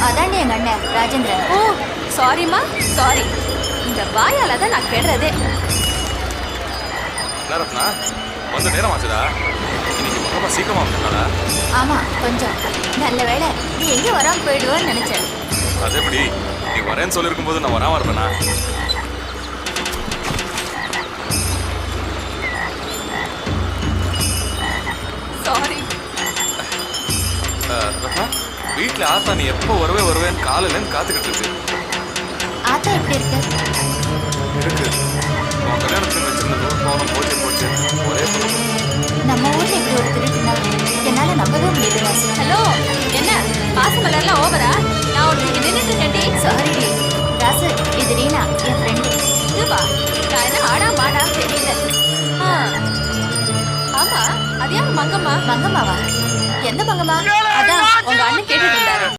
அதானே எங்க அண்ணன் ராஜேந்திரன். ஓ சாரிம்மா, சாரி. இந்த வாயால தான் நான் கெடுறதே. என்ன ரத்னா, கொஞ்சம் நேரம் ஆச்சுதா? இன்னைக்கு ரொம்ப சீக்கிரமா வந்தாடா. ஆமா, கொஞ்சம். நல்ல வேளை நீ எங்க வராம போயிடுவோன்னு நினைச்சேன். அது எப்படி? நீ வரேன்னு சொல்லியிருக்கும் போது நான் வராம இருப்பேனா? சாரி. ரத்னா, வீட்டுல ஆத்தா நீ எப்போ வருவேன்னு காலையிலேருந்து காத்துக்கிட்டு இருக்கு. ஆத்தா எப்படி இருக்கு? இருக்கு. உன் கல்யாணத்துக்கு வச்சிருந்த நூறு பவுனம் போச்சு ஒரே பொண்ணு. நம்ம ஊர்ல இப்படி ஒரு திருட்டுனா என்னால நம்பவே முடியல ராசு. ஹலோ, என்ன பாசமலர்லாம் ஓவரா? நான் ஒருத்தருக்கு நின்றுட்டு இருக்கேன்டி. சாரிடி ராசு, இது ரீனா, என் ஃப்ரெண்டு. இதுவா? நான் என்ன ஆடா மாடா தெரியல. ஆமா, அது யாரு மங்கம்மா? மங்கம்மாவா? எந்த மங்கம்மா? அதான் உங்க